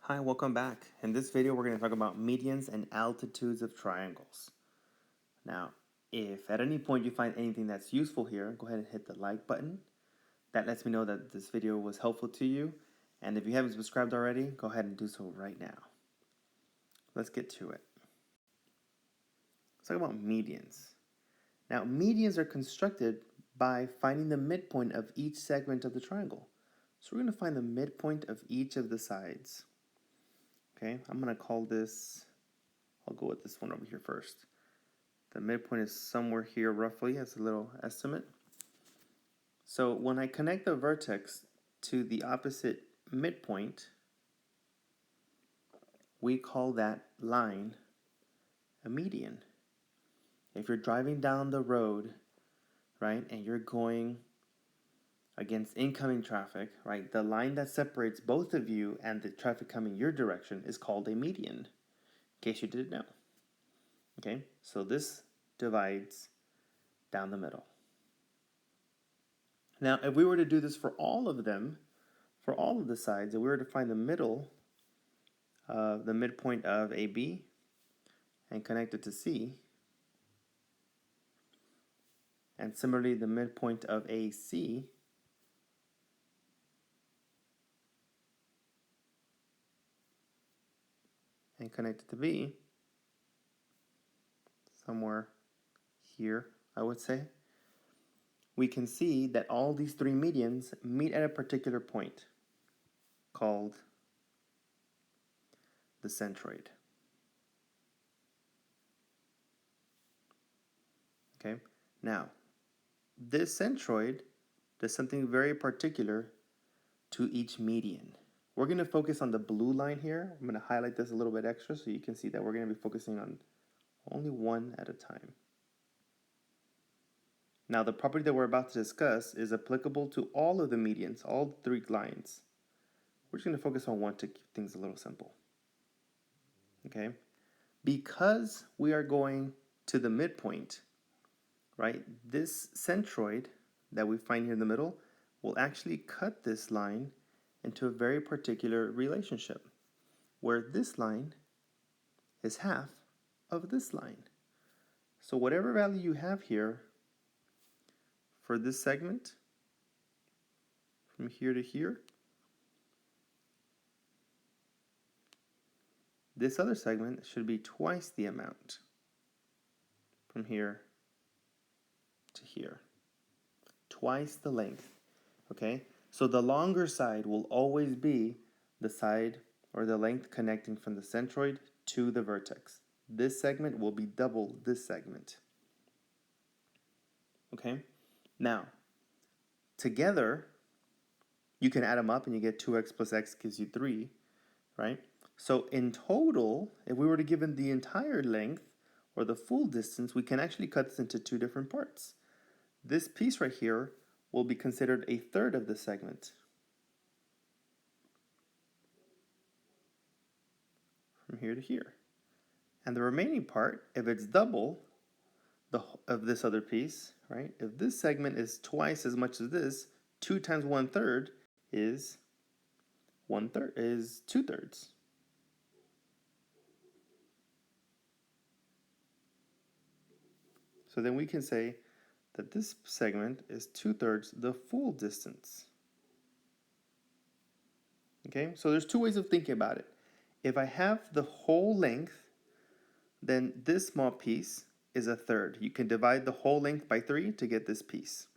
Hi, welcome back. In this video, we're going to talk about medians and altitudes of triangles. Now, if at any point you find anything that's useful here, go ahead and hit the like button. That lets me know that this video was helpful to you. And if you haven't subscribed already, go ahead and do so right now. Let's get to it. Let's talk about medians. Now, medians are constructed by finding the midpoint of each segment of the triangle. So we're going to find the midpoint of each of the sides. Okay, I'm going to call this, I'll go with this one over here first. The midpoint is somewhere here roughly as a little estimate. So when I connect the vertex to the opposite midpoint, we call that line a median. If you're driving down the road, right, and you're going against incoming traffic, right, the line that separates both of you and the traffic coming your direction is called a median, in case you didn't know. Okay, so this divides down the middle. Now, if we were to do this for all of them, for all of the sides, if we were to find the middle, the midpoint of AB and connect it to C, and similarly the midpoint of AC and connect it to B, somewhere here, I would say, we can see that all these three medians meet at a particular point called the centroid. Okay, now this centroid does something very particular to each median. We're going to focus on the blue line here. I'm going to highlight this a little bit extra so you can see that we're going to be focusing on only one at a time. Now, the property that we're about to discuss is applicable to all of the medians, all three lines. We're just going to focus on one to keep things a little simple. Okay? Because we are going to the midpoint, right, this centroid that we find here in the middle will actually cut this line into a very particular relationship, where this line is half of this line. So whatever value you have here for this segment, from here to here, this other segment should be twice the amount from here to here. Twice the length, okay? So the longer side will always be the side or the length connecting from the centroid to the vertex. This segment will be double this segment. Okay? Now, together, you can add them up and you get 2x plus x gives you 3, right? So in total, if we were to give them the entire length or the full distance, we can actually cut this into two different parts. This piece right here will be considered a third of the segment. From here to here. And the remaining part, if it's double of this other piece, right? If this segment is twice as much as this, 2 times 1/3 is 1/3 is 2/3. So then we can say that this segment is 2/3 the full distance. Okay, so there's two ways of thinking about it. If I have the whole length, then this small piece is a third. You can divide the whole length by 3 to get this piece.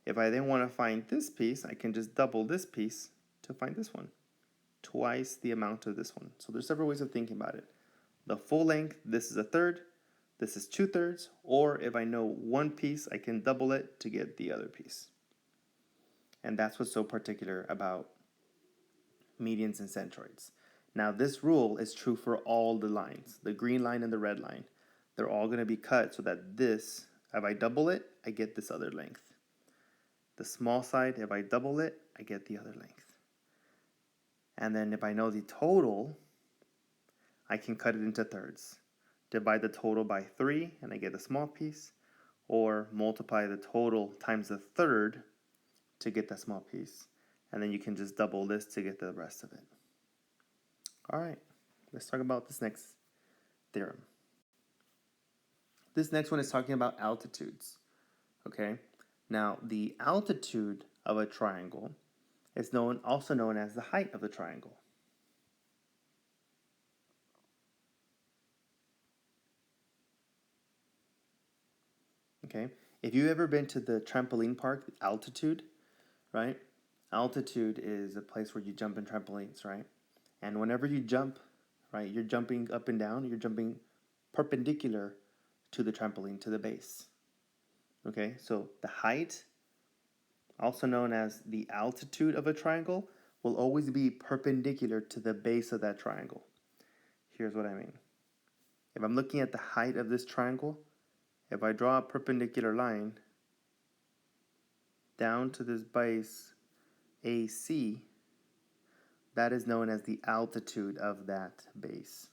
If I then want to find this piece, I can just double this piece to find this one. Twice the amount of this one. So there's several ways of thinking about it. The full length, this is a third, this is 2/3, or if I know one piece, I can double it to get the other piece. And that's what's so particular about medians and centroids. Now this rule is true for all the lines, the green line and the red line. They're all going to be cut so that this, if I double it, I get this other length. The small side, if I double it, I get the other length. And then if I know the total, I can cut it into thirds. Divide the total by 3 and I get a small piece, or multiply the total times a third to get that small piece. And then you can just double this to get the rest of it. All right, let's talk about this next theorem. This next one is talking about altitudes, okay? Now, the altitude of a triangle is also known as the height of the triangle. Okay, if you've ever been to the trampoline park, altitude, right? Altitude is a place where you jump in trampolines, right? And whenever you jump, right, you're jumping up and down, you're jumping perpendicular to the trampoline, to the base. Okay, so the height, also known as the altitude of a triangle, will always be perpendicular to the base of that triangle. Here's what I mean. If I'm looking at the height of this triangle, if I draw a perpendicular line down to this base AC, that is known as the altitude of that base.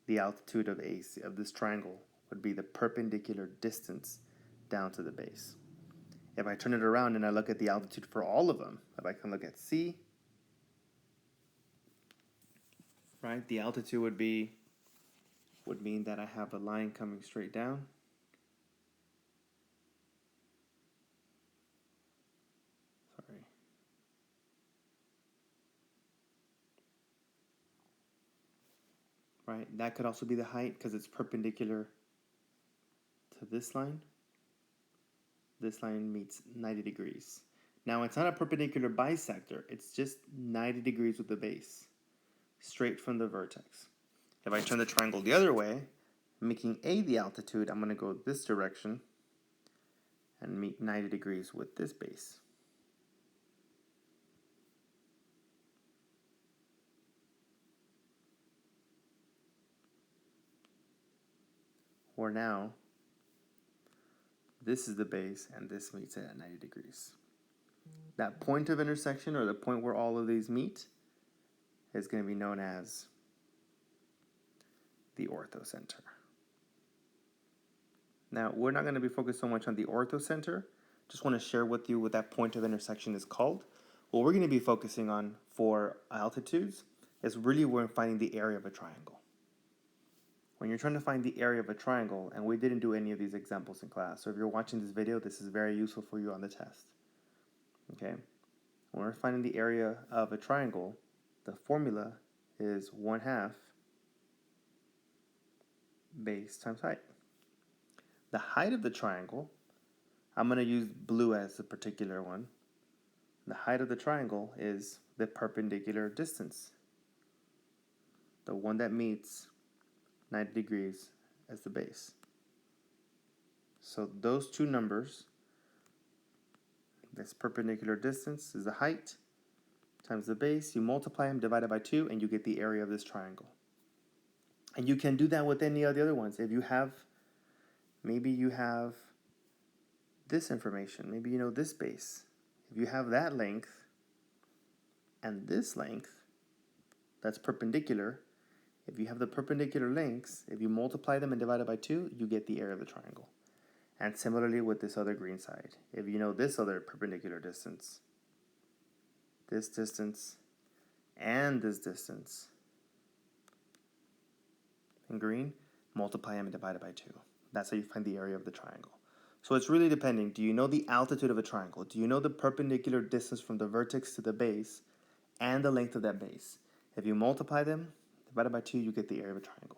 The altitude of AC of this triangle would be the perpendicular distance down to the base. If I turn it around and I look at the altitude for all of them, if I can look at C, right, the altitude would mean that I have a line coming straight down. Sorry. Right, that could also be the height because it's perpendicular to this line. This line meets 90 degrees. Now, it's not a perpendicular bisector. It's just 90 degrees with the base, straight from the vertex. If I turn the triangle the other way, making A the altitude, I'm going to go this direction and meet 90 degrees with this base. Or now, this is the base and this meets it at 90 degrees. That point of intersection, or the point where all of these meet, is going to be known as the orthocenter. Now, we're not going to be focused so much on the orthocenter. Just want to share with you what that point of intersection is called. What we're going to be focusing on for altitudes is really we're finding the area of a triangle. When you're trying to find the area of a triangle, and we didn't do any of these examples in class, so if you're watching this video, this is very useful for you on the test. Okay? When we're finding the area of a triangle, the formula is 1/2 base times height. The height of the triangle, I'm going to use blue as the particular one. The height of the triangle is the perpendicular distance, the one that meets 90 degrees as the base. So those two numbers, this perpendicular distance is the height times the base. You multiply them, divide it by 2, and you get the area of this triangle. And you can do that with any of the other ones. If you have, maybe you have this information, maybe you know this base. If you have that length and this length, that's perpendicular. If you have the perpendicular lengths, if you multiply them and divide it by 2, you get the area of the triangle. And similarly with this other green side, if you know this other perpendicular distance, this distance, and this distance, in green, multiply them and divide it by 2. That's how you find the area of the triangle. So it's really depending. Do you know the altitude of a triangle? Do you know the perpendicular distance from the vertex to the base and the length of that base? If you multiply them, divide it by 2, you get the area of a triangle.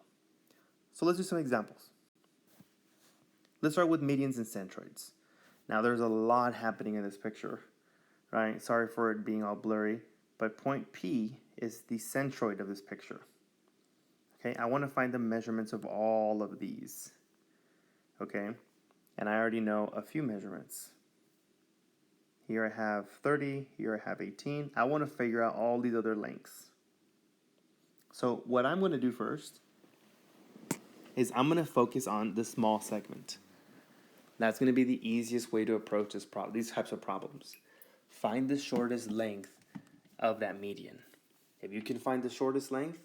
So let's do some examples. Let's start with medians and centroids. Now there's a lot happening in this picture, right? Sorry for it being all blurry, but point P is the centroid of this picture. Okay, I want to find the measurements of all of these. Okay, and I already know a few measurements. Here I have 30, here I have 18. I want to figure out all these other lengths. So what I'm going to do first is I'm going to focus on the small segment. That's going to be the easiest way to approach these types of problems. Find the shortest length of that median. If you can find the shortest length,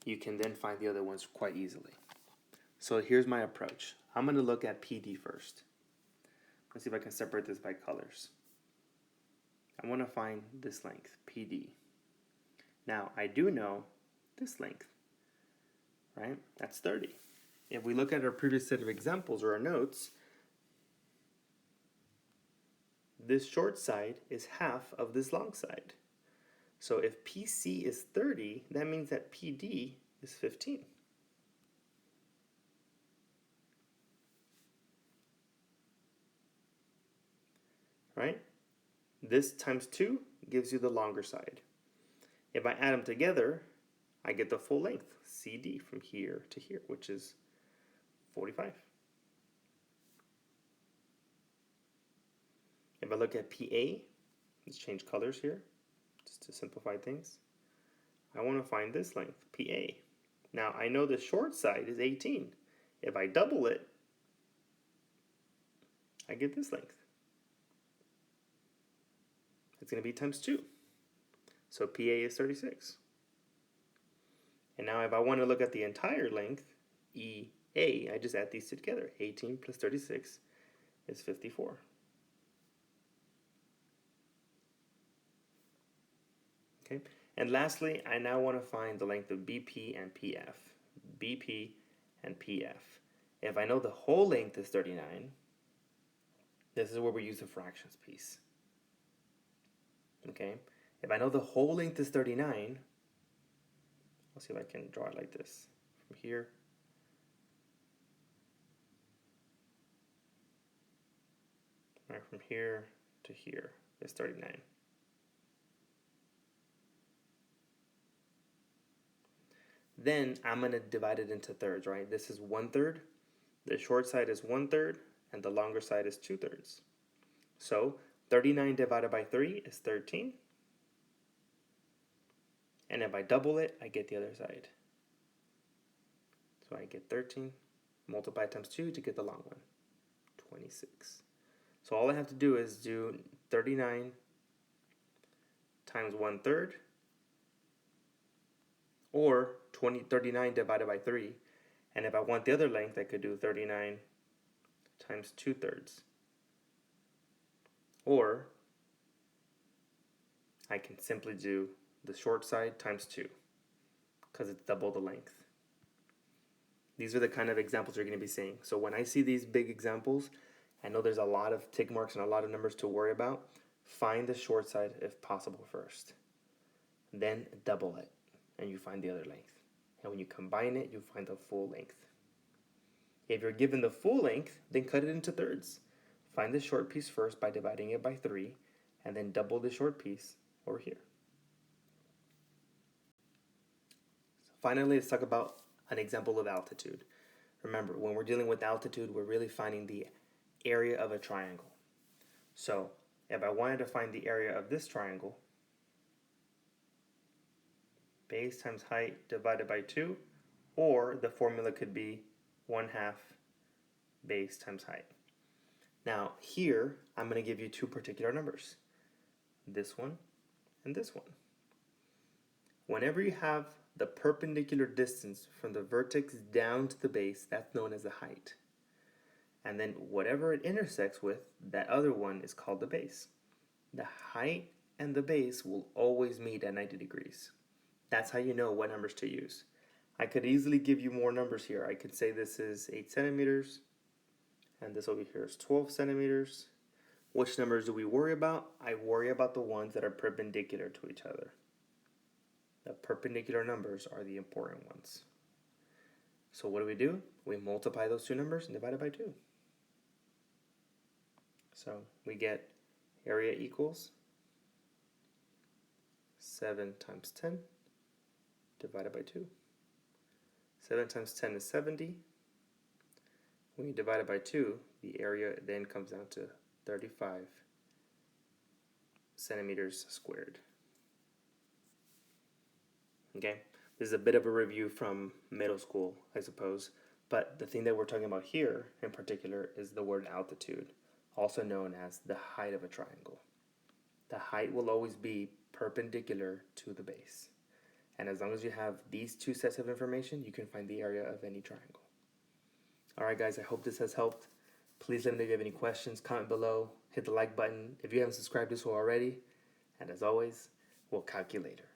you can then find the other ones quite easily. So here's my approach. I'm going to look at PD first. Let's see if I can separate this by colors. I want to find this length, PD. Now, I do know this length, right? That's 30. If we look at our previous set of examples or our notes, this short side is half of this long side. So if PC is 30, that means that PD is 15. Right? This times 2 gives you the longer side. If I add them together, I get the full length, CD, from here to here, which is 45. If I look at PA, let's change colors here, just to simplify things. I want to find this length, PA. Now, I know the short side is 18. If I double it, I get this length. It's going to be times 2. So PA is 36. And now if I want to look at the entire length, EA, I just add these two together. 18 plus 36 is 54. Okay. And lastly, I now want to find the length of BP and PF. BP and PF. If I know the whole length is 39, this is where we use the fractions piece. Okay. If I know the whole length is 39, I'll see if I can draw it like this. From here right, from here to here is 39. Then I'm going to divide it into thirds, right? This is 1/3, the short side is 1/3, and the longer side is 2/3. So 39 divided by 3 is 13. And if I double it, I get the other side. So I get 13, multiply times 2 to get the long one, 26. So all I have to do is do 39 times 1/3, or 39 divided by 3. And if I want the other length, I could do 39 times 2/3. Or I can simply do the short side times 2, because it's double the length. These are the kind of examples you're going to be seeing. So when I see these big examples, I know there's a lot of tick marks and a lot of numbers to worry about. Find the short side if possible first. Then double it, and you find the other length. And when you combine it, you find the full length. If you're given the full length, then cut it into thirds. Find the short piece first by dividing it by 3, and then double the short piece over here. So finally, let's talk about an example of altitude. Remember, when we're dealing with altitude, we're really finding the area of a triangle. So if I wanted to find the area of this triangle, base times height divided by 2, or the formula could be 1/2 base times height. Now here, I'm going to give you two particular numbers, this one and this one. Whenever you have the perpendicular distance from the vertex down to the base, that's known as the height. And then whatever it intersects with, that other one is called the base. The height and the base will always meet at 90 degrees. That's how you know what numbers to use. I could easily give you more numbers here. I could say this is 8 centimeters, and this over here is 12 centimeters. Which numbers do we worry about? I worry about the ones that are perpendicular to each other. The perpendicular numbers are the important ones. So what do? We multiply those two numbers and divide it by 2. So we get area equals 7 times 10 divided by 2. 7 times 10 is 70. When you divide it by 2, the area then comes down to 35 centimeters squared. Okay, this is a bit of a review from middle school, I suppose, but the thing that we're talking about here in particular is the word altitude, also known as the height of a triangle. The height will always be perpendicular to the base. And as long as you have these two sets of information, you can find the area of any triangle. Alright guys, I hope this has helped. Please let me know if you have any questions, comment below, hit the like button if you haven't subscribed to this already, and as always, we'll calculate later.